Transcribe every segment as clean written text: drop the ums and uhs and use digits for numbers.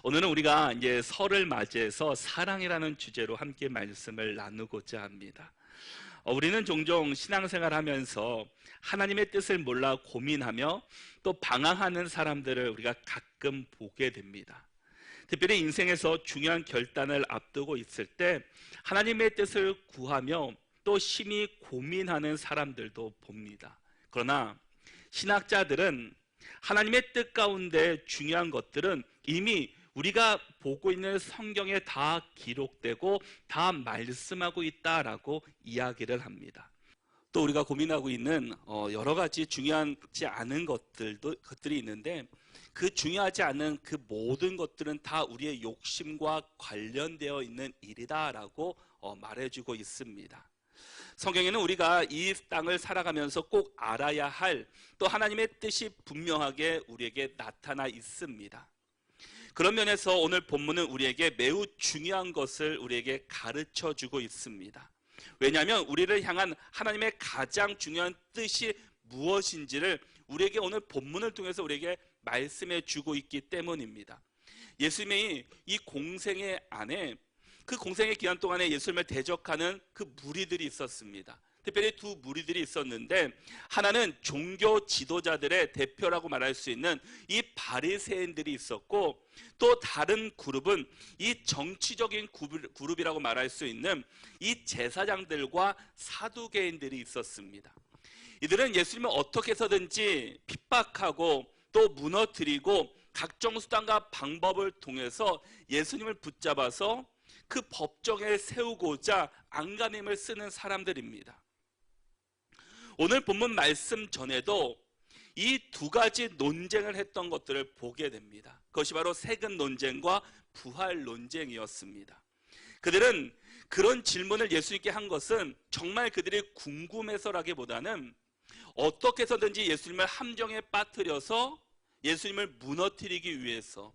오늘은 우리가 이제 설을 맞이해서 사랑이라는 주제로 함께 말씀을 나누고자 합니다. 우리는 종종 신앙생활 하면서 하나님의 뜻을 몰라 고민하며 또 방황하는 사람들을 우리가 가끔 보게 됩니다. 특별히 인생에서 중요한 결단을 앞두고 있을 때 하나님의 뜻을 구하며 또 심히 고민하는 사람들도 봅니다. 그러나 신학자들은 하나님의 뜻 가운데 중요한 것들은 이미 우리가 보고 있는 성경에 다 기록되고 다 말씀하고 있다라고 이야기를 합니다. 또 우리가 고민하고 있는 여러 가지 중요하지 않은 것들이 있는데 그 중요하지 않은 그 모든 것들은 다 우리의 욕심과 관련되어 있는 일이다라고 말해주고 있습니다. 성경에는 우리가 이 땅을 살아가면서 꼭 알아야 할 또 하나님의 뜻이 분명하게 우리에게 나타나 있습니다. 그런 면에서 오늘 본문은 우리에게 매우 중요한 것을 우리에게 가르쳐 주고 있습니다. 왜냐하면 우리를 향한 하나님의 가장 중요한 뜻이 무엇인지를 우리에게 오늘 본문을 통해서 우리에게 말씀해 주고 있기 때문입니다. 예수님이 이 공생의 안에 그 공생의 기간 동안에 예수님을 대적하는 그 무리들이 있었습니다. 특별히 두 무리들이 있었는데 하나는 종교 지도자들의 대표라고 말할 수 있는 이 바리새인들이 있었고 또 다른 그룹은 이 정치적인 그룹이라고 말할 수 있는 이 제사장들과 사두개인들이 있었습니다. 이들은 예수님을 어떻게 해서든지 핍박하고 또 무너뜨리고 각종 수단과 방법을 통해서 예수님을 붙잡아서 그 법정에 세우고자 안간힘을 쓰는 사람들입니다. 오늘 본문 말씀 전에도 이 두 가지 논쟁을 했던 것들을 보게 됩니다. 그것이 바로 세금 논쟁과 부활 논쟁이었습니다. 그들은 그런 질문을 예수님께 한 것은 정말 그들이 궁금해서라기보다는 어떻게 해서든지 예수님을 함정에 빠뜨려서 예수님을 무너뜨리기 위해서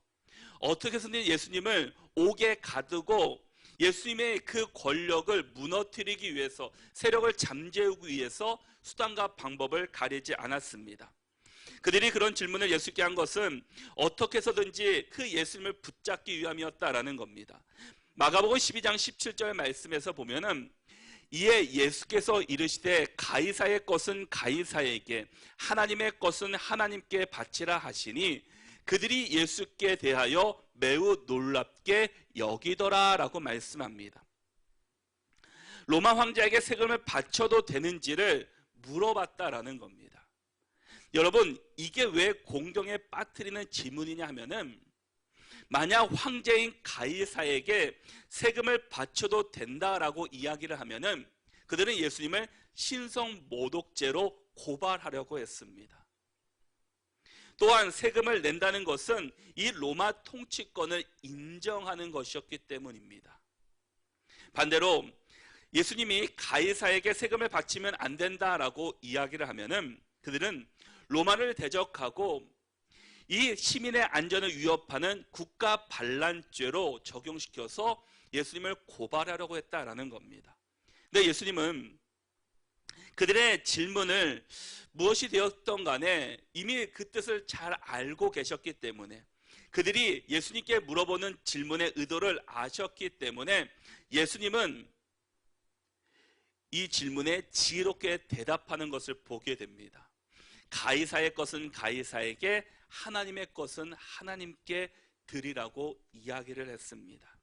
어떻게 해서든지 예수님을 옥에 가두고 예수님의 그 권력을 무너뜨리기 위해서 세력을 잠재우기 위해서 수단과 방법을 가리지 않았습니다. 그들이 그런 질문을 예수께 한 것은 어떻게 해서든지 그 예수님을 붙잡기 위함이었다라는 겁니다. 마가복음 12장 17절 말씀에서 보면은 이에 예수께서 이르시되 가이사의 것은 가이사에게 하나님의 것은 하나님께 바치라 하시니 그들이 예수께 대하여 매우 놀랍게 여기더라라고 말씀합니다. 로마 황제에게 세금을 바쳐도 되는지를 물어봤다라는 겁니다. 여러분, 이게 왜 공경에 빠뜨리는 질문이냐 하면은 만약 황제인 가이사에게 세금을 바쳐도 된다라고 이야기를 하면은 그들은 예수님을 신성모독죄로 고발하려고 했습니다. 또한 세금을 낸다는 것은 이 로마 통치권을 인정하는 것이었기 때문입니다. 반대로 예수님이 가이사에게 세금을 바치면 안 된다라고 이야기를 하면은 그들은 로마를 대적하고 이 시민의 안전을 위협하는 국가 반란죄로 적용시켜서 예수님을 고발하려고 했다라는 겁니다. 근데 예수님은 그들의 질문을 무엇이 되었던 간에 이미 그 뜻을 잘 알고 계셨기 때문에 그들이 예수님께 물어보는 질문의 의도를 아셨기 때문에 예수님은 이 질문에 지혜롭게 대답하는 것을 보게 됩니다. 가이사의 것은 가이사에게 하나님의 것은 하나님께 드리라고 이야기를 했습니다.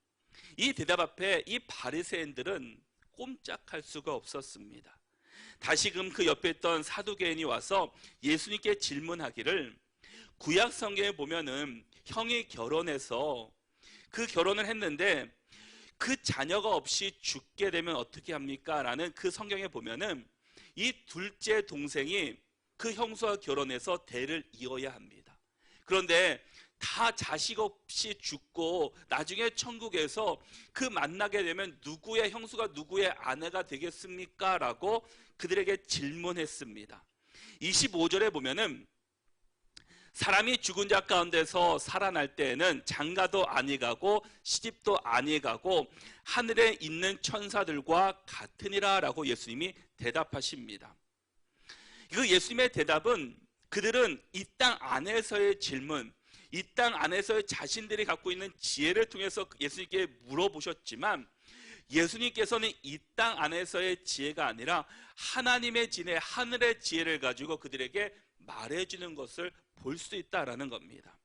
이 대답 앞에 이 바리새인들은 꼼짝할 수가 없었습니다. 다시금 그 옆에 있던 사두개인이 와서 예수님께 질문하기를 구약 성경에 보면은 형이 결혼해서 그 결혼을 했는데 그 자녀가 없이 죽게 되면 어떻게 합니까? 라는 그 성경에 보면은 이 둘째 동생이 그 형수와 결혼해서 대를 이어야 합니다. 그런데 다 자식 없이 죽고 나중에 천국에서 그 만나게 되면 누구의 형수가 누구의 아내가 되겠습니까? 라고 그들에게 질문했습니다. 25절에 보면은 사람이 죽은 자 가운데서 살아날 때에는 장가도 아니 가고 시집도 아니 가고 하늘에 있는 천사들과 같으니라 라고 예수님이 대답하십니다. 그 예수님의 대답은 그들은 이 땅 안에서의 질문, 이 땅 안에서의 자신들이 갖고 있는 지혜를 통해서 예수님께 물어보셨지만 예수님께서는 이 땅 안에서의 지혜가 아니라 하나님의 지혜, 하늘의 지혜를 가지고 그들에게 말해주는 것을 볼 수 있다라는 겁니다.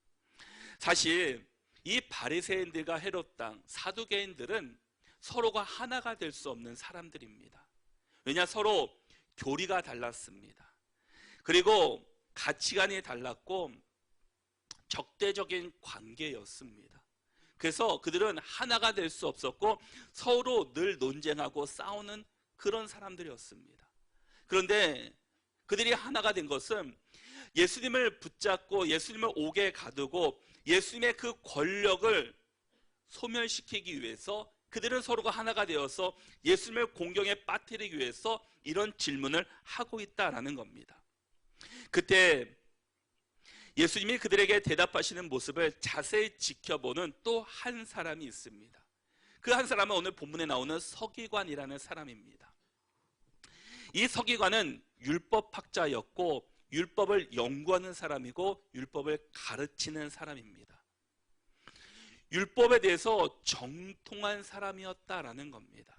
사실 이 바리새인들과 헤롯 당 사두개인들은 서로가 하나가 될 수 없는 사람들입니다. 왜냐, 서로 교리가 달랐습니다. 그리고 가치관이 달랐고 적대적인 관계였습니다. 그래서 그들은 하나가 될 수 없었고 서로 늘 논쟁하고 싸우는 그런 사람들이었습니다. 그런데 그들이 하나가 된 것은 예수님을 붙잡고 예수님을 옥에 가두고 예수님의 그 권력을 소멸시키기 위해서 그들은 서로가 하나가 되어서 예수님을 공경에 빠뜨리기 위해서 이런 질문을 하고 있다라는 겁니다. 그때 예수님이 그들에게 대답하시는 모습을 자세히 지켜보는 또 한 사람이 있습니다. 그 한 사람은 오늘 본문에 나오는 서기관이라는 사람입니다. 이 서기관은 율법학자였고 율법을 연구하는 사람이고 율법을 가르치는 사람입니다. 율법에 대해서 정통한 사람이었다라는 겁니다.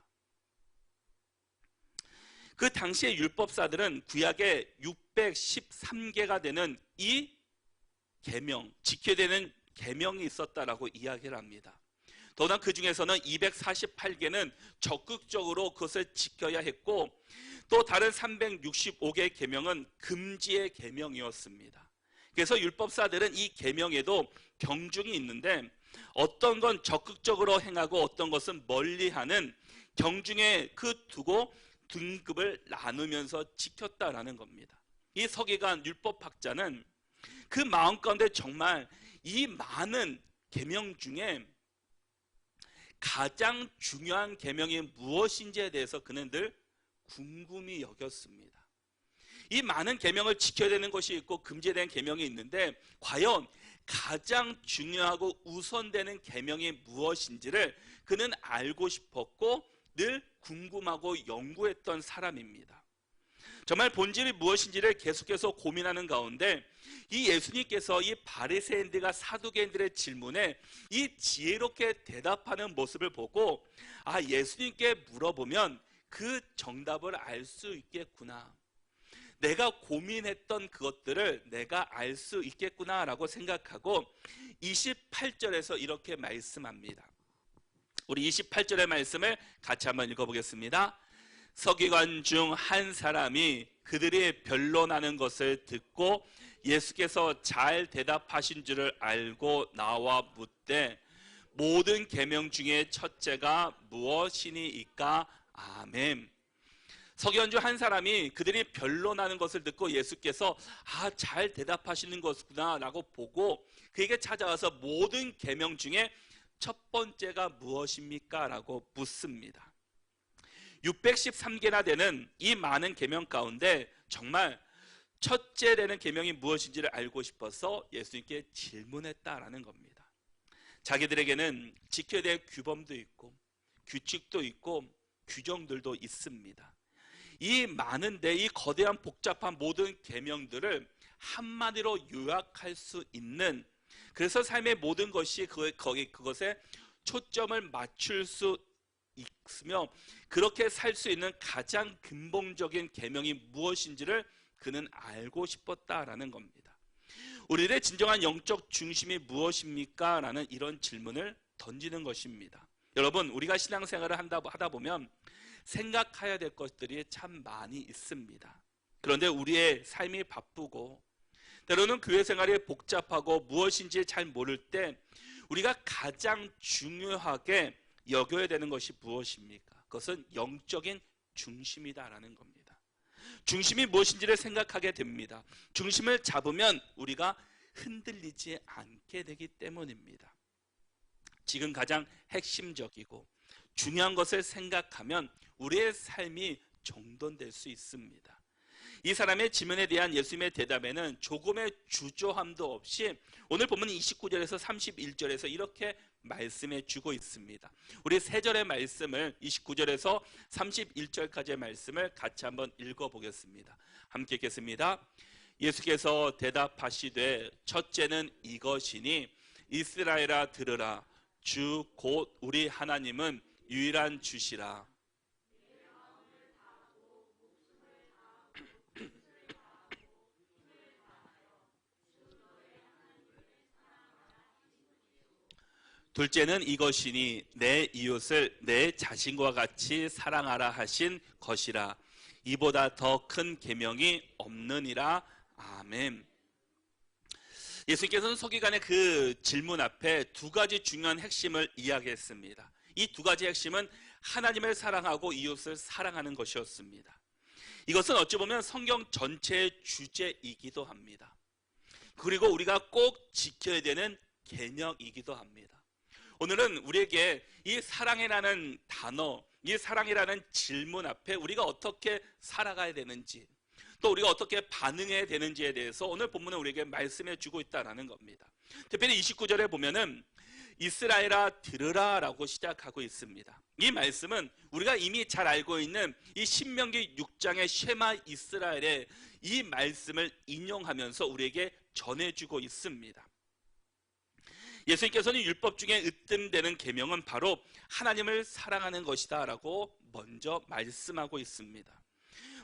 그 당시의 율법사들은 구약에 613개가 되는 이 계명, 지켜야 되는 계명이 있었다라고 이야기를 합니다. 더나 그 중에서는 248개는 적극적으로 그것을 지켜야 했고 또 다른 365개의 계명은 금지의 계명이었습니다. 그래서 율법사들은 이 계명에도 경중이 있는데 어떤 건 적극적으로 행하고 어떤 것은 멀리하는 경중에 그 두고 등급을 나누면서 지켰다라는 겁니다. 이 서기관 율법학자는 그 마음 가운데 정말 이 많은 계명 중에 가장 중요한 계명이 무엇인지에 대해서 그는 늘 궁금히 여겼습니다. 이 많은 계명을 지켜야 되는 것이 있고 금지에 대한 계명이 있는데 과연 가장 중요하고 우선되는 계명이 무엇인지를 그는 알고 싶었고 늘 궁금하고 연구했던 사람입니다. 정말 본질이 무엇인지를 계속해서 고민하는 가운데 이 예수님께서 이 바리새인들과 사두개인들의 질문에 이 지혜롭게 대답하는 모습을 보고 아, 예수님께 물어보면 그 정답을 알 수 있겠구나. 내가 고민했던 그것들을 내가 알 수 있겠구나라고 생각하고 28절에서 이렇게 말씀합니다. 우리 28절의 말씀을 같이 한번 읽어보겠습니다. 서기관 중 한 사람이 그들이 변론하는 것을 듣고 예수께서 잘 대답하신 줄을 알고 나와 묻되 모든 계명 중에 첫째가 무엇이니이까? 아멘. 서기관 중 한 사람이 그들이 변론하는 것을 듣고 예수께서 잘 대답하시는 것구나 라고 보고 그에게 찾아와서 모든 계명 중에 첫 번째가 무엇입니까? 라고 묻습니다. 613개나 되는 이 많은 계명 가운데 정말 첫째 되는 계명이 무엇인지를 알고 싶어서 예수님께 질문했다라는 겁니다. 자기들에게는 지켜야 될 규범도 있고 규칙도 있고 규정들도 있습니다. 이 많은데 이 거대한 복잡한 모든 계명들을 한마디로 요약할 수 있는, 그래서 삶의 모든 것이 그것에 초점을 맞출 수 있으며 그렇게 살 수 있는 가장 근본적인 계명이 무엇인지를 그는 알고 싶었다라는 겁니다. 우리의 진정한 영적 중심이 무엇입니까? 라는 이런 질문을 던지는 것입니다. 여러분, 우리가 신앙생활을 하다 보면 생각해야 될 것들이 참 많이 있습니다. 그런데 우리의 삶이 바쁘고 때로는 교회 생활이 복잡하고 무엇인지 잘 모를 때 우리가 가장 중요하게 여겨야 되는 것이 무엇입니까? 그것은 영적인 중심이다라는 겁니다. 중심이 무엇인지를 생각하게 됩니다. 중심을 잡으면 우리가 흔들리지 않게 되기 때문입니다. 지금 가장 핵심적이고 중요한 것을 생각하면 우리의 삶이 정돈될 수 있습니다. 이 사람의 질문에 대한 예수님의 대답에는 조금의 주저함도 없이 오늘 보면 29절에서 31절에서 이렇게 말씀해 주고 있습니다. 우리 세 절의 말씀을 29절에서 31절까지의 말씀을 같이 한번 읽어보겠습니다. 함께 읽겠습니다. 예수께서 대답하시되 첫째는 이것이니 이스라엘아 들으라. 주 곧 우리 하나님은 유일한 주시라. 둘째는 이것이니 내 이웃을 내 자신과 같이 사랑하라 하신 것이라. 이보다 더 큰 계명이 없느니라. 아멘. 예수님께서는 서기관의 그 질문 앞에 두 가지 중요한 핵심을 이야기했습니다. 이 두 가지 핵심은 하나님을 사랑하고 이웃을 사랑하는 것이었습니다. 이것은 어찌 보면 성경 전체의 주제이기도 합니다. 그리고 우리가 꼭 지켜야 되는 개념이기도 합니다. 오늘은 우리에게 이 사랑이라는 단어, 이 사랑이라는 질문 앞에 우리가 어떻게 살아가야 되는지, 또 우리가 어떻게 반응해야 되는지에 대해서 오늘 본문은 우리에게 말씀해 주고 있다는 겁니다. 특별히 29절에 보면은 이스라엘아 들으라 라고 시작하고 있습니다. 이 말씀은 우리가 이미 잘 알고 있는 이 신명기 6장의 쉐마 이스라엘의 이 말씀을 인용하면서 우리에게 전해주고 있습니다. 예수님께서는 율법 중에 으뜸되는 계명은 바로 하나님을 사랑하는 것이다 라고 먼저 말씀하고 있습니다.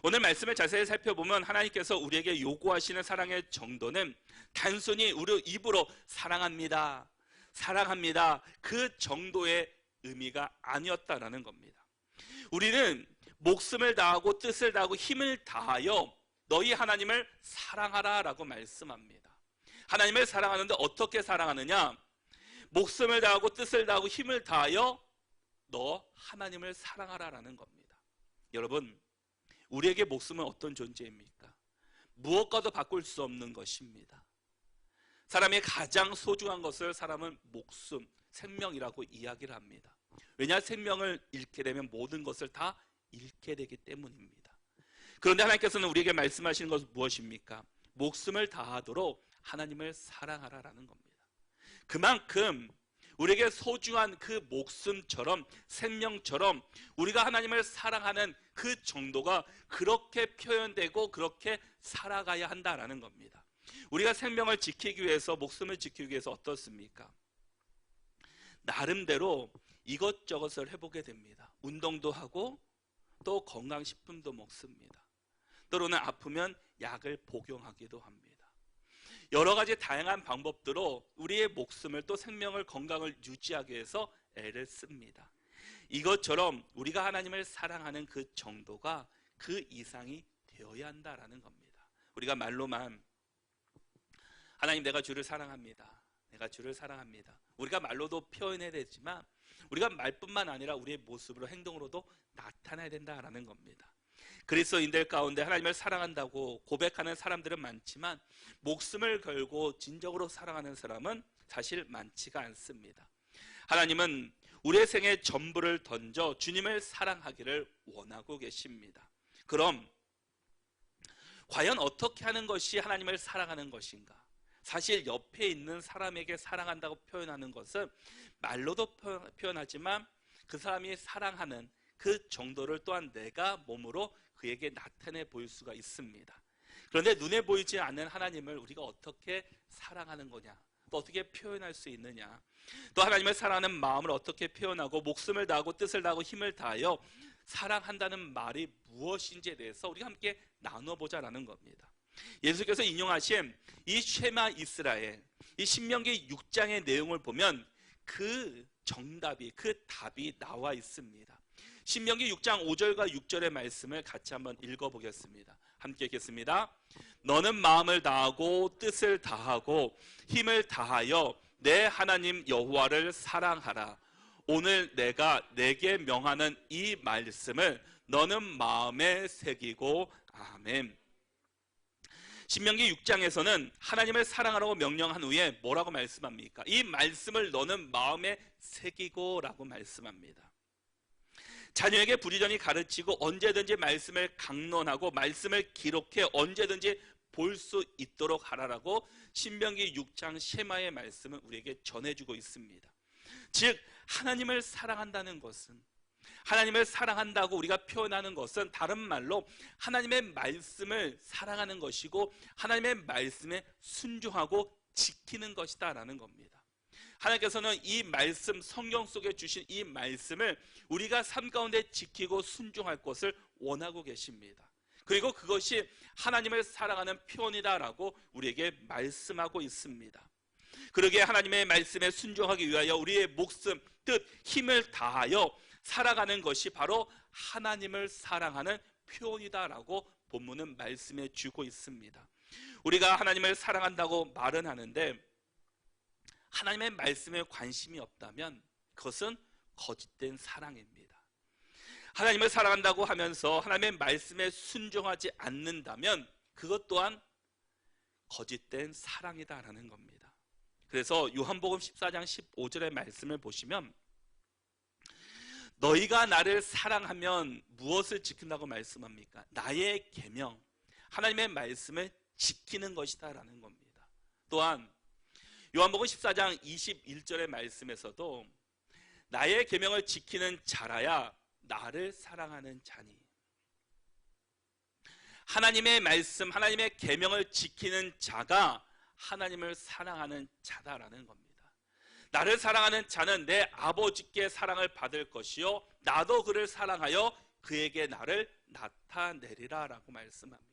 오늘 말씀을 자세히 살펴보면 하나님께서 우리에게 요구하시는 사랑의 정도는 단순히 우리 입으로 사랑합니다, 사랑합니다 그 정도의 의미가 아니었다라는 겁니다. 우리는 목숨을 다하고 뜻을 다하고 힘을 다하여 너희 하나님을 사랑하라 라고 말씀합니다. 하나님을 사랑하는데 어떻게 사랑하느냐? 목숨을 다하고 뜻을 다하고 힘을 다하여 너 하나님을 사랑하라 라는 겁니다. 여러분, 우리에게 목숨은 어떤 존재입니까? 무엇과도 바꿀 수 없는 것입니다. 사람의 가장 소중한 것을 사람은 목숨, 생명이라고 이야기를 합니다. 왜냐? 생명을 잃게 되면 모든 것을 다 잃게 되기 때문입니다. 그런데 하나님께서는 우리에게 말씀하시는 것은 무엇입니까? 목숨을 다하도록 하나님을 사랑하라라는 겁니다. 그만큼 우리에게 소중한 그 목숨처럼, 생명처럼 우리가 하나님을 사랑하는 그 정도가 그렇게 표현되고 그렇게 살아가야 한다라는 겁니다. 우리가 생명을 지키기 위해서, 목숨을 지키기 위해서 어떻습니까? 나름대로 이것저것을 해보게 됩니다. 운동도 하고 또 건강식품도 먹습니다. 때로는 아프면 약을 복용하기도 합니다. 여러 가지 다양한 방법으로 우리의 목숨을, 또 생명을, 건강을 유지하기 위해서 애를 씁니다. 이것처럼 우리가 하나님을 사랑하는 그 정도가 그 이상이 되어야 한다라는 겁니다. 우리가 말로만 하나님 내가 주를 사랑합니다, 내가 주를 사랑합니다, 우리가 말로도 표현해야 되지만 우리가 말뿐만 아니라 우리의 모습으로, 행동으로도 나타나야 된다라는 겁니다. 그리스도인들 가운데 하나님을 사랑한다고 고백하는 사람들은 많지만 목숨을 걸고 진정으로 사랑하는 사람은 사실 많지가 않습니다. 하나님은 우리의 생에 전부를 던져 주님을 사랑하기를 원하고 계십니다. 그럼 과연 어떻게 하는 것이 하나님을 사랑하는 것인가? 사실 옆에 있는 사람에게 사랑한다고 표현하는 것은 말로도 표현하지만 그 사람이 사랑하는 그 정도를 또한 내가 몸으로 그에게 나타내 보일 수가 있습니다. 그런데 눈에 보이지 않는 하나님을 우리가 어떻게 사랑하는 거냐, 또 어떻게 표현할 수 있느냐, 또 하나님을 사랑하는 마음을 어떻게 표현하고 목숨을 다하고 뜻을 다하고 힘을 다하여 사랑한다는 말이 무엇인지에 대해서 우리가 함께 나눠보자라는 겁니다. 예수께서 인용하신 이 쉐마 이스라엘, 이 신명기 6장의 내용을 보면 그 정답이, 그 답이 나와 있습니다. 신명기 6장 5절과 6절의 말씀을 같이 한번 읽어보겠습니다. 함께 읽겠습니다. 너는 마음을 다하고 뜻을 다하고 힘을 다하여 내 하나님 여호와를 사랑하라. 오늘 내가 내게 명하는 이 말씀을 너는 마음에 새기고. 아멘. 신명기 6장에서는 하나님을 사랑하라고 명령한 후에 뭐라고 말씀합니까? 이 말씀을 너는 마음에 새기고 라고 말씀합니다. 자녀에게 부지런히 가르치고 언제든지 말씀을 강론하고 말씀을 기록해 언제든지 볼 수 있도록 하라라고 신명기 6장 쉐마의 말씀을 우리에게 전해주고 있습니다. 즉 하나님을 사랑한다는 것은 하나님을 사랑한다고 우리가 표현하는 것은 다른 말로 하나님의 말씀을 사랑하는 것이고 하나님의 말씀에 순종하고 지키는 것이다 라는 겁니다. 하나님께서는 이 말씀, 성경 속에 주신 이 말씀을 우리가 삶 가운데 지키고 순종할 것을 원하고 계십니다. 그리고 그것이 하나님을 사랑하는 표현이다라고 우리에게 말씀하고 있습니다. 그러기에 하나님의 말씀에 순종하기 위하여 우리의 목숨, 뜻, 힘을 다하여 살아가는 것이 바로 하나님을 사랑하는 표현이다라고 본문은 말씀해 주고 있습니다. 우리가 하나님을 사랑한다고 말은 하는데 하나님의 말씀에 관심이 없다면 그것은 거짓된 사랑입니다. 하나님을 사랑한다고 하면서 하나님의 말씀에 순종하지 않는다면 그것 또한 거짓된 사랑이다라는 겁니다. 그래서 요한복음 14장 15절의 말씀을 보시면 너희가 나를 사랑하면 무엇을 지킨다고 말씀합니까? 나의 계명, 하나님의 말씀을 지키는 것이다 라는 겁니다. 또한 요한복음 14장 21절의 말씀에서도 나의 계명을 지키는 자라야 나를 사랑하는 자니, 하나님의 말씀, 하나님의 계명을 지키는 자가 하나님을 사랑하는 자다라는 겁니다. 나를 사랑하는 자는 내 아버지께 사랑을 받을 것이요 나도 그를 사랑하여 그에게 나를 나타내리라 라고 말씀합니다.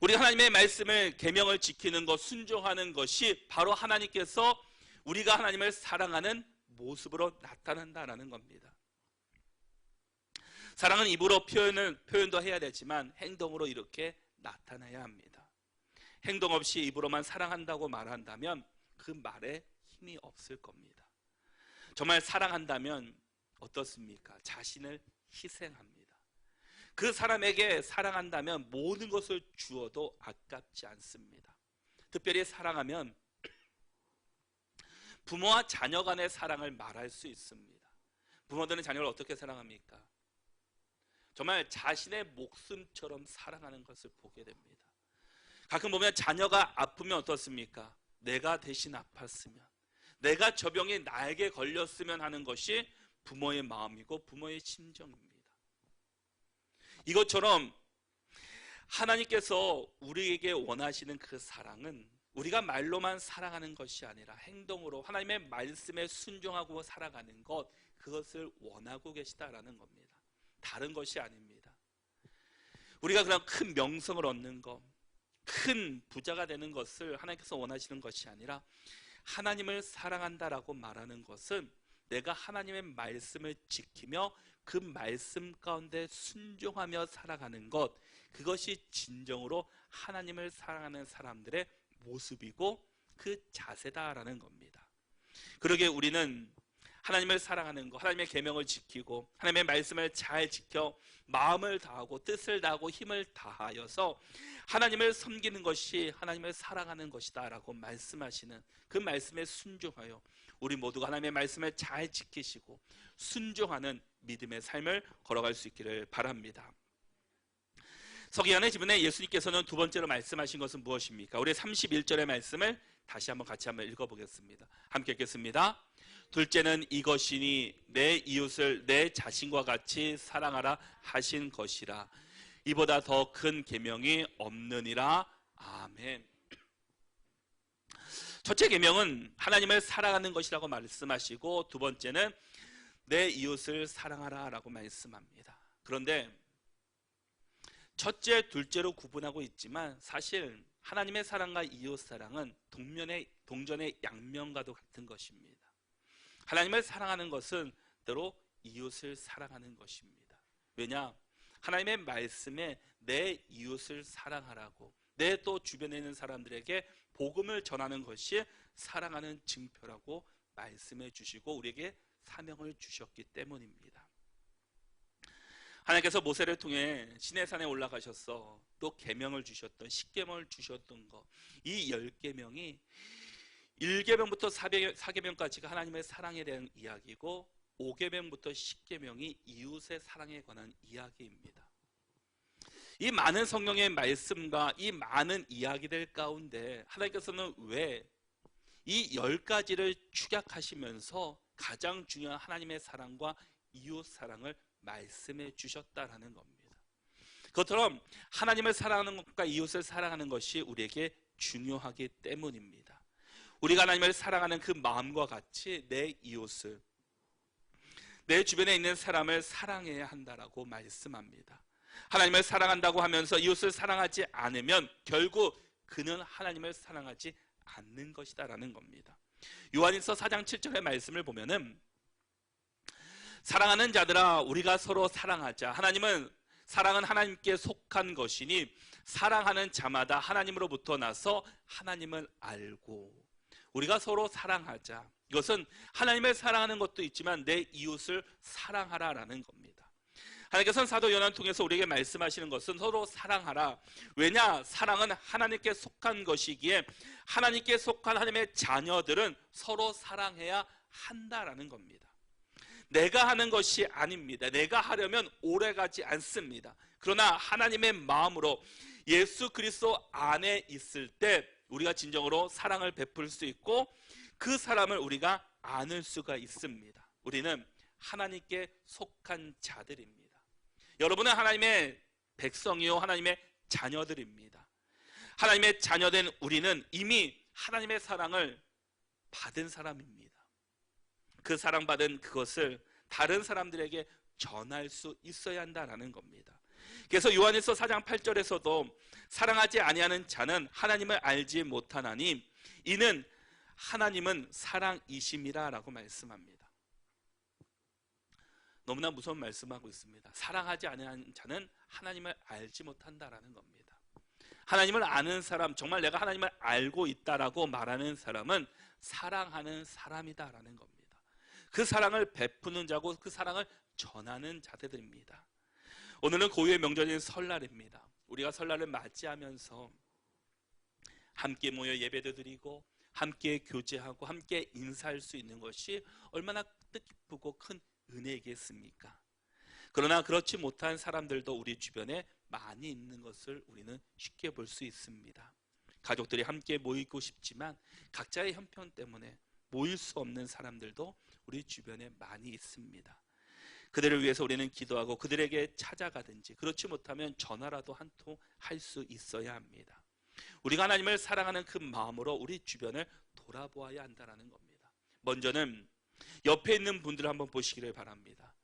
우리 하나님의 말씀을, 계명을 지키는 것, 순종하는 것이 바로 하나님께서 우리가 하나님을 사랑하는 모습으로 나타난다라는 겁니다. 사랑은 입으로 표현도 해야 되지만 행동으로 이렇게 나타나야 합니다. 행동 없이 입으로만 사랑한다고 말한다면 그 말에 힘이 없을 겁니다. 정말 사랑한다면 어떻습니까? 자신을 희생합니다. 그 사람에게 사랑한다면 모든 것을 주어도 아깝지 않습니다. 특별히 사랑하면 부모와 자녀 간의 사랑을 말할 수 있습니다. 부모들은 자녀를 어떻게 사랑합니까? 정말 자신의 목숨처럼 사랑하는 것을 보게 됩니다. 가끔 보면 자녀가 아프면 어떻습니까? 내가 대신 아팠으면, 내가 저 병이 나에게 걸렸으면 하는 것이 부모의 마음이고 부모의 심정입니다. 이것처럼 하나님께서 우리에게 원하시는 그 사랑은 우리가 말로만 사랑하는 것이 아니라 행동으로 하나님의 말씀에 순종하고 살아가는 것, 그것을 원하고 계시다라는 겁니다. 다른 것이 아닙니다. 우리가 그냥 큰 명성을 얻는 것, 큰 부자가 되는 것을 하나님께서 원하시는 것이 아니라 하나님을 사랑한다라고 말하는 것은 내가 하나님의 말씀을 지키며 그 말씀 가운데 순종하며 살아가는 것, 그것이 진정으로 하나님을 사랑하는 사람들의 모습이고 그 자세다라는 겁니다. 그러기에 우리는 하나님을 사랑하는 것, 하나님의 계명을 지키고 하나님의 말씀을 잘 지켜 마음을 다하고 뜻을 다하고 힘을 다하여서 하나님을 섬기는 것이 하나님을 사랑하는 것이다 라고 말씀하시는 그 말씀에 순종하여 우리 모두가 하나님의 말씀을 잘 지키시고 순종하는 믿음의 삶을 걸어갈 수 있기를 바랍니다. 서기관의 지분에 예수님께서는 두 번째로 말씀하신 것은 무엇입니까? 우리 31절의 말씀을 다시 한번 같이 한번 읽어보겠습니다. 함께 읽겠습니다. 둘째는 이것이니 내 이웃을 내 자신과 같이 사랑하라 하신 것이라. 이보다 더 큰 계명이 없느니라. 아멘. 첫째 계명은 하나님을 사랑하는 것이라고 말씀하시고, 두 번째는 내 이웃을 사랑하라 라고 말씀합니다. 그런데 첫째, 둘째로 구분하고 있지만 사실 하나님의 사랑과 이웃 사랑은 동전의 양면과도 같은 것입니다. 하나님을 사랑하는 것은 때로 이웃을 사랑하는 것입니다. 왜냐? 하나님의 말씀에 내 이웃을 사랑하라고, 내 또 주변에 있는 사람들에게 복음을 전하는 것이 사랑하는 증표라고 말씀해 주시고 우리에게 사명을 주셨기 때문입니다. 하나님께서 모세를 통해 시내산에 올라가셔서 또 계명을 주셨던, 십계명을 주셨던 것, 이 10계명이 1계명부터 4계명까지가 하나님의 사랑에 대한 이야기고 5계명부터 10계명이 이웃의 사랑에 관한 이야기입니다. 이 많은 성경의 말씀과 이 많은 이야기들 가운데 하나님께서는 왜 이 10가지를 축약하시면서 가장 중요한 하나님의 사랑과 이웃 사랑을 말씀해 주셨다라는 겁니다. 그것처럼 하나님을 사랑하는 것과 이웃을 사랑하는 것이 우리에게 중요하기 때문입니다. 우리가 하나님을 사랑하는 그 마음과 같이 내 이웃을, 내 주변에 있는 사람을 사랑해야 한다라고 말씀합니다. 하나님을 사랑한다고 하면서 이웃을 사랑하지 않으면 결국 그는 하나님을 사랑하지 않는 것이다라는 겁니다. 요한일서 4장 7절의 말씀을 보면은 사랑하는 자들아 우리가 서로 사랑하자. 사랑은 하나님께 속한 것이니 사랑하는 자마다 하나님으로부터 나서 하나님을 알고 우리가 서로 사랑하자. 이것은 하나님을 사랑하는 것도 있지만 내 이웃을 사랑하라라는 겁니다. 하나님께서는 사도 요한을 통해서 우리에게 말씀하시는 것은 서로 사랑하라. 왜냐? 사랑은 하나님께 속한 것이기에 하나님께 속한 하나님의 자녀들은 서로 사랑해야 한다라는 겁니다. 내가 하는 것이 아닙니다. 내가 하려면 오래가지 않습니다. 그러나 하나님의 마음으로 예수 그리스도 안에 있을 때 우리가 진정으로 사랑을 베풀 수 있고 그 사람을 우리가 안을 수가 있습니다. 우리는 하나님께 속한 자들입니다. 여러분은 하나님의 백성이요 하나님의 자녀들입니다. 하나님의 자녀된 우리는 이미 하나님의 사랑을 받은 사람입니다. 그 사랑받은 그것을 다른 사람들에게 전할 수 있어야 한다는 겁니다. 그래서 요한일서 4장 8절에서도 사랑하지 아니하는 자는 하나님을 알지 못하나니 이는 하나님은 사랑이심이라 라고 말씀합니다. 너무나 무서운 말씀하고 있습니다. 사랑하지 아니하는 자는 하나님을 알지 못한다라는 겁니다. 하나님을 아는 사람, 정말 내가 하나님을 알고 있다라고 말하는 사람은 사랑하는 사람이다라는 겁니다. 그 사랑을 베푸는 자고 그 사랑을 전하는 자들입니다. 오늘은 고유의 명절인 설날입니다. 우리가 설날을 맞이하면서 함께 모여 예배도 드리고 함께 교제하고 함께 인사할 수 있는 것이 얼마나 뜻깊고 큰 은혜이겠습니까? 그러나 그렇지 못한 사람들도 우리 주변에 많이 있는 것을 우리는 쉽게 볼 수 있습니다. 가족들이 함께 모이고 싶지만 각자의 형편 때문에 모일 수 없는 사람들도 우리 주변에 많이 있습니다. 그들을 위해서 우리는 기도하고 그들에게 찾아가든지 그렇지 못하면 전화라도 한 통 할 수 있어야 합니다. 우리가 하나님을 사랑하는 그 마음으로 우리 주변을 돌아보아야 한다는 겁니다. 먼저는 옆에 있는 분들을 한번 보시기를 바랍니다.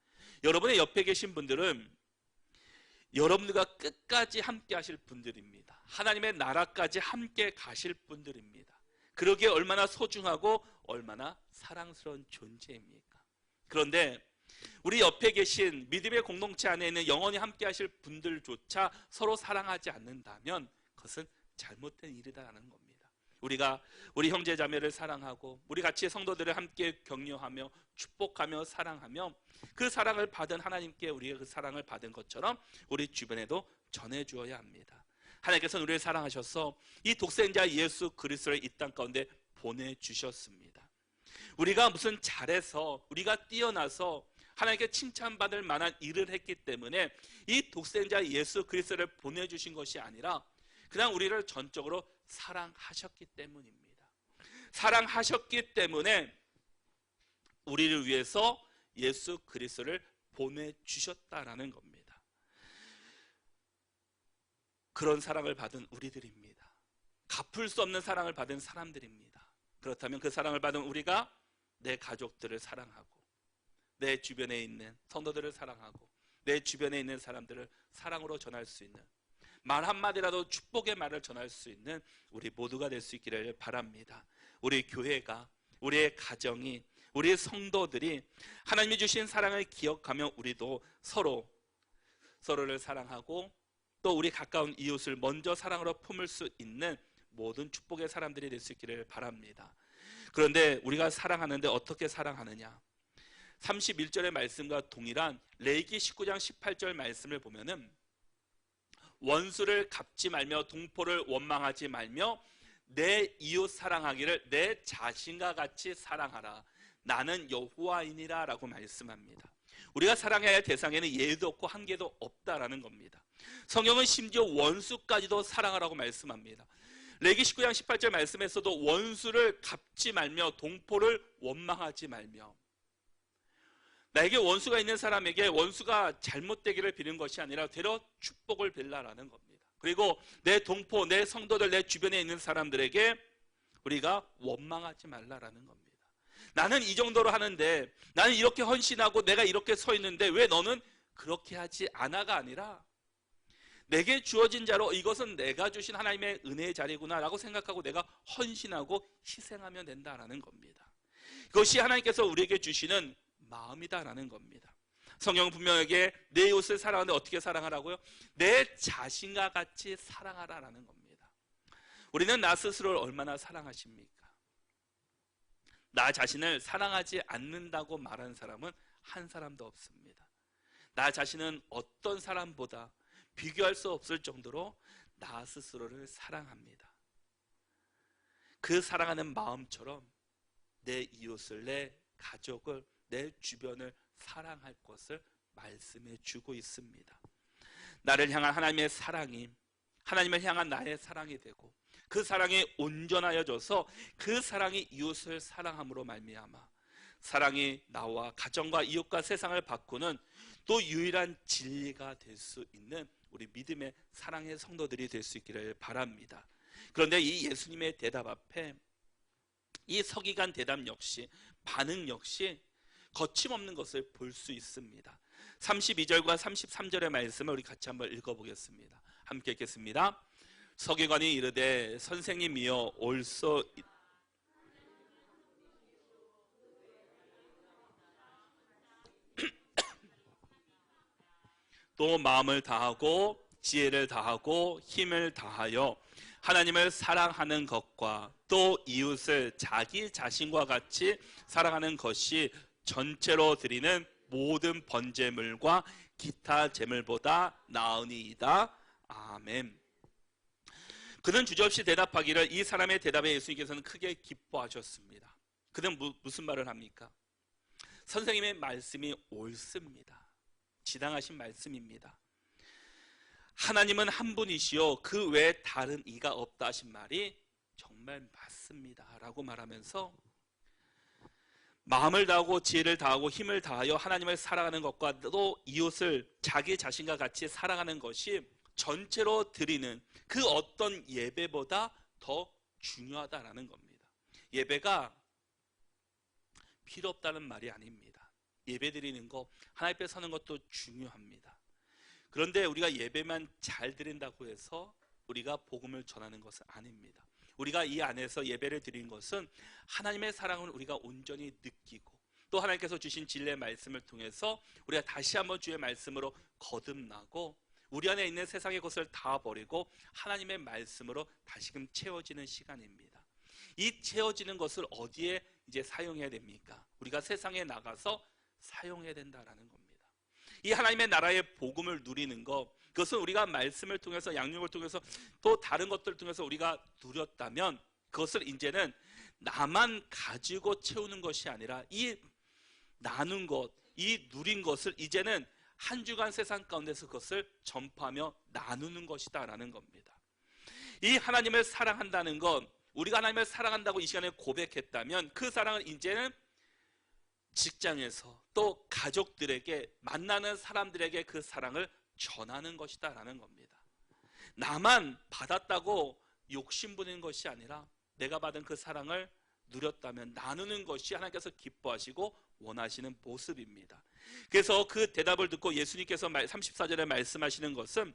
여러분의 옆에 계신 분들은 여러분들과 끝까지 함께 하실 분들입니다. 하나님의 나라까지 함께 가실 분들입니다. 그러기에 얼마나 소중하고 얼마나 사랑스러운 존재입니까? 그런데 우리 옆에 계신 믿음의 공동체 안에 있는 영원히 함께 하실 분들조차 서로 사랑하지 않는다면 그것은 잘못된 일이라는 겁니다. 우리가 우리 형제 자매를 사랑하고 우리 같이 성도들을 함께 격려하며 축복하며 사랑하며 그 사랑을 받은 하나님께 우리가 그 사랑을 받은 것처럼 우리 주변에도 전해주어야 합니다. 하나님께서는 우리를 사랑하셔서 이 독생자 예수 그리스도를 이 땅 가운데 보내주셨습니다. 우리가 무슨 잘해서 우리가 뛰어나서 하나님께 칭찬받을 만한 일을 했기 때문에 이 독생자 예수 그리스도를 보내주신 것이 아니라 그냥 우리를 전적으로 사랑하셨기 때문입니다. 사랑하셨기 때문에 우리를 위해서 예수 그리스도를 보내주셨다라는 겁니다. 그런 사랑을 받은 우리들입니다. 갚을 수 없는 사랑을 받은 사람들입니다. 그렇다면 그 사랑을 받은 우리가 내 가족들을 사랑하고 내 주변에 있는 성도들을 사랑하고 내 주변에 있는 사람들을 사랑으로 전할 수 있는 말 한마디라도 축복의 말을 전할 수 있는 우리 모두가 될 수 있기를 바랍니다. 우리 교회가, 우리의 가정이, 우리의 성도들이 하나님이 주신 사랑을 기억하며 우리도 서로를 사랑하고 또 우리 가까운 이웃을 먼저 사랑으로 품을 수 있는 모든 축복의 사람들이 될 수 있기를 바랍니다. 그런데 우리가 사랑하는데 어떻게 사랑하느냐? 31절의 말씀과 동일한 레위기 19장 18절 말씀을 보면은 원수를 갚지 말며 동포를 원망하지 말며 내 이웃 사랑하기를 내 자신과 같이 사랑하라. 나는 여호와이니라 라고 말씀합니다. 우리가 사랑해야 할 대상에는 예도 없고 한계도 없다라는 겁니다. 성경은 심지어 원수까지도 사랑하라고 말씀합니다. 레위기 19장 18절 말씀에서도 원수를 갚지 말며 동포를 원망하지 말며 나에게 원수가 있는 사람에게 원수가 잘못되기를 비는 것이 아니라 되려 축복을 빌라라는 겁니다. 그리고 내 동포, 내 성도들, 내 주변에 있는 사람들에게 우리가 원망하지 말라라는 겁니다. 나는 이 정도로 하는데, 나는 이렇게 헌신하고 내가 이렇게 서 있는데 왜 너는 그렇게 하지 않아가 아니라, 내게 주어진 자로 이것은 내가 주신 하나님의 은혜의 자리구나 라고 생각하고 내가 헌신하고 희생하면 된다라는 겁니다. 그것이 하나님께서 우리에게 주시는 마음이다라는 겁니다. 성경은 분명하게 내 이웃을 사랑하는데 어떻게 사랑하라고요? 내 자신과 같이 사랑하라라는 겁니다. 우리는 나 스스로를 얼마나 사랑하십니까? 나 자신을 사랑하지 않는다고 말하는 사람은 한 사람도 없습니다. 나 자신은 어떤 사람보다 비교할 수 없을 정도로 나 스스로를 사랑합니다. 그 사랑하는 마음처럼 내 이웃을, 내 가족을, 내 주변을 사랑할 것을 말씀해 주고 있습니다. 나를 향한 하나님의 사랑이 하나님을 향한 나의 사랑이 되고, 그 사랑이 온전하여져서 그 사랑이 이웃을 사랑함으로 말미암아 사랑이 나와 가정과 이웃과 세상을 바꾸는 또 유일한 진리가 될 수 있는 우리 믿음의 사랑의 성도들이 될 수 있기를 바랍니다. 그런데 이 예수님의 대답 앞에 이 서기관 대답 역시, 반응 역시 거침없는 것을 볼 수 있습니다. 32절과 33절의 말씀을 우리 같이 한번 읽어보겠습니다. 함께 읽겠습니다. 서기관이 이르되 선생님이여 올소 또 마음을 다하고 지혜를 다하고 힘을 다하여 하나님을 사랑하는 것과 또 이웃을 자기 자신과 같이 사랑하는 것이 전체로 드리는 모든 번제물과 기타 제물보다 나으니이다. 아멘. 그는 주저없이 대답하기를, 이 사람의 대답에 예수님께서는 크게 기뻐하셨습니다. 그는 무슨 말을 합니까? 선생님의 말씀이 옳습니다. 지당하신 말씀입니다. 하나님은 한 분이시요 그 외에 다른 이가 없다 하신 말이 정말 맞습니다 라고 말하면서 마음을 다하고 지혜를 다하고 힘을 다하여 하나님을 사랑하는 것과 또 이웃을 자기 자신과 같이 사랑하는 것이 전체로 드리는 그 어떤 예배보다 더 중요하다라는 겁니다. 예배가 필요 없다는 말이 아닙니다. 예배 드리는 거, 하나님 앞에 서는 것도 중요합니다. 그런데 우리가 예배만 잘 드린다고 해서 우리가 복음을 전하는 것은 아닙니다. 우리가 이 안에서 예배를 드리는 것은 하나님의 사랑을 우리가 온전히 느끼고, 또 하나님께서 주신 진리의 말씀을 통해서 우리가 다시 한번 주의 말씀으로 거듭나고, 우리 안에 있는 세상의 것을 다 버리고 하나님의 말씀으로 다시금 채워지는 시간입니다. 이 채워지는 것을 어디에 이제 사용해야 됩니까? 우리가 세상에 나가서 사용해야 된다라는 겁니다. 이 하나님의 나라의 복음을 누리는 것, 그것은 우리가 말씀을 통해서, 양육을 통해서, 또 다른 것들을 통해서 우리가 누렸다면 그것을 이제는 나만 가지고 채우는 것이 아니라 이 나눈 것, 이 누린 것을 이제는 한 주간 세상 가운데서 그것을 전파하며 나누는 것이다 라는 겁니다. 이 하나님을 사랑한다는 것, 우리가 하나님을 사랑한다고 이 시간에 고백했다면 그 사랑은 이제는 직장에서 또 가족들에게, 만나는 사람들에게 그 사랑을 전하는 것이다 라는 겁니다. 나만 받았다고 욕심부리는 것이 아니라 내가 받은 그 사랑을 누렸다면 나누는 것이 하나님께서 기뻐하시고 원하시는 모습입니다. 그래서 그 대답을 듣고 예수님께서 34절에 말씀하시는 것은,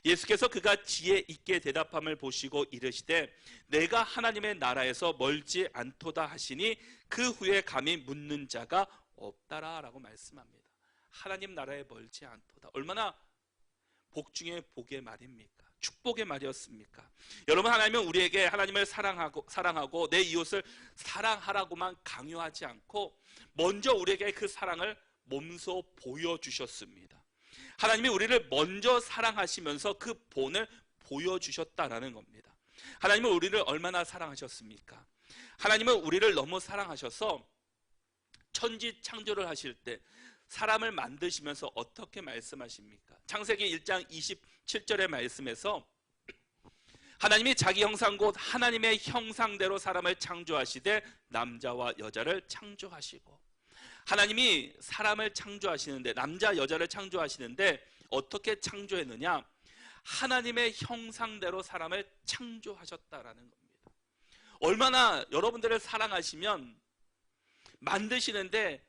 예수께서 그가 지혜 있게 대답함을 보시고 이르시되 내가 하나님의 나라에서 멀지 않도다 하시니 그 후에 감히 묻는 자가 없다라 라고 말씀합니다. 하나님 나라에 멀지 않도다. 얼마나 복 중에 복의 말입니까? 축복의 말이었습니까? 여러분, 하나님은 우리에게 하나님을 사랑하고 내 이웃을 사랑하라고만 강요하지 않고 먼저 우리에게 그 사랑을 몸소 보여주셨습니다. 하나님이 우리를 먼저 사랑하시면서 그 본을 보여주셨다라는 겁니다. 하나님은 우리를 얼마나 사랑하셨습니까? 하나님은 우리를 너무 사랑하셔서 천지 창조를 하실 때 사람을 만드시면서 어떻게 말씀하십니까? 창세기 1장 27절의 말씀에서 하나님이 자기 형상 곧 하나님의 형상대로 사람을 창조하시되 남자와 여자를 창조하시고, 하나님이 사람을 창조하시는데, 남자 여자를 창조하시는데 어떻게 창조했느냐? 하나님의 형상대로 사람을 창조하셨다라는 겁니다. 얼마나 여러분들을 사랑하시면 만드시는데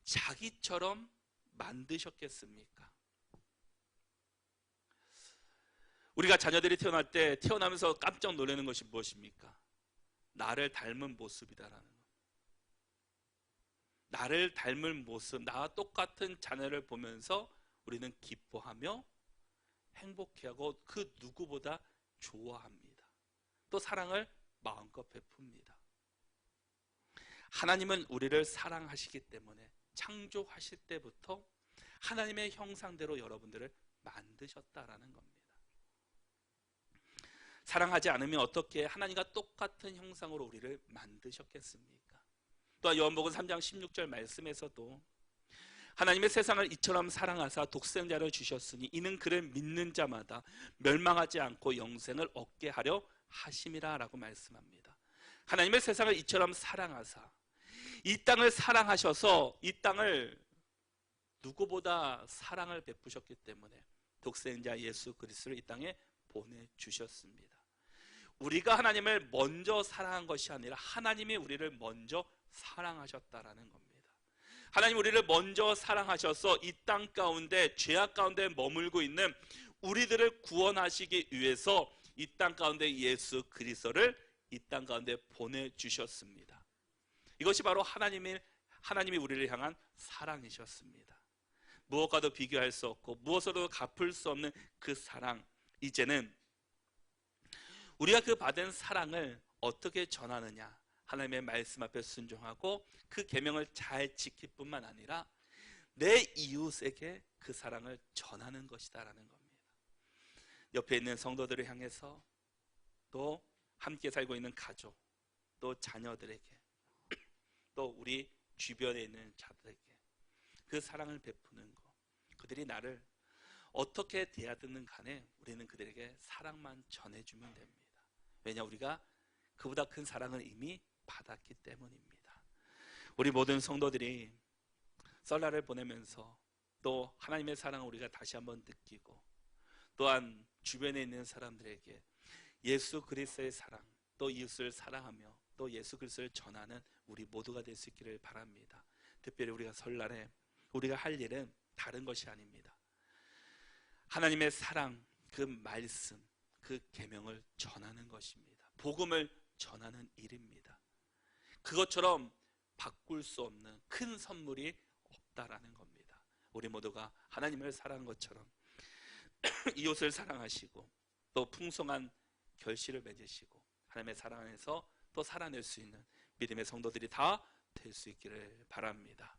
자기처럼 만드셨겠습니까? 우리가 자녀들이 태어날 때 태어나면서 깜짝 놀라는 것이 무엇입니까? 나를 닮은 모습이다라는 것. 나를 닮은 모습, 나와 똑같은 자녀를 보면서 우리는 기뻐하며 행복해하고 그 누구보다 좋아합니다. 또 사랑을 마음껏 베풉니다. 하나님은 우리를 사랑하시기 때문에 창조하실 때부터 하나님의 형상대로 여러분들을 만드셨다라는 겁니다. 사랑하지 않으면 어떻게 하나님과 똑같은 형상으로 우리를 만드셨겠습니까? 또한 요한복음 3장 16절 말씀에서도 하나님의 세상을 이처럼 사랑하사 독생자를 주셨으니 이는 그를 믿는 자마다 멸망하지 않고 영생을 얻게 하려 하심이라 라고 말씀합니다. 하나님의 세상을 이처럼 사랑하사, 이 땅을 사랑하셔서 이 땅을 누구보다 사랑을 베푸셨기 때문에 독생자 예수 그리스도를 이 땅에 보내주셨습니다. 우리가 하나님을 먼저 사랑한 것이 아니라 하나님이 우리를 먼저 사랑하셨다라는 겁니다. 하나님 우리를 먼저 사랑하셔서 이 땅 가운데 죄악 가운데 머물고 있는 우리들을 구원하시기 위해서 이 땅 가운데 예수 그리스도를 이 땅 가운데 보내주셨습니다. 이것이 바로 하나님이 우리를 향한 사랑이셨습니다. 무엇과도 비교할 수 없고 무엇으로도 갚을 수 없는 그 사랑, 이제는 우리가 그 받은 사랑을 어떻게 전하느냐? 하나님의 말씀 앞에 순종하고 그 계명을 잘 지킬 뿐만 아니라 내 이웃에게 그 사랑을 전하는 것이다라는 겁니다. 옆에 있는 성도들을 향해서, 또 함께 살고 있는 가족, 또 자녀들에게, 또 우리 주변에 있는 자들에게 그 사랑을 베푸는 것, 그들이 나를 어떻게 대하든 간에 우리는 그들에게 사랑만 전해주면 됩니다. 왜냐, 우리가 그보다 큰 사랑을 이미 받았기 때문입니다. 우리 모든 성도들이 설날을 보내면서 또 하나님의 사랑을 우리가 다시 한번 느끼고, 또한 주변에 있는 사람들에게 예수 그리스도의 사랑, 또 이웃을 사랑하며 또 예수 그리스도를 전하는 우리 모두가 될 수 있기를 바랍니다. 특별히 우리가 설날에 우리가 할 일은 다른 것이 아닙니다. 하나님의 사랑, 그 말씀, 그 계명을 전하는 것입니다. 복음을 전하는 일입니다. 그것처럼 바꿀 수 없는 큰 선물이 없다라는 겁니다. 우리 모두가 하나님을 사랑한 것처럼 이웃을 사랑하시고 또 풍성한 결실을 맺으시고 하나님의 사랑 안에서 또 살아낼 수 있는 믿음의 성도들이 다 될 수 있기를 바랍니다.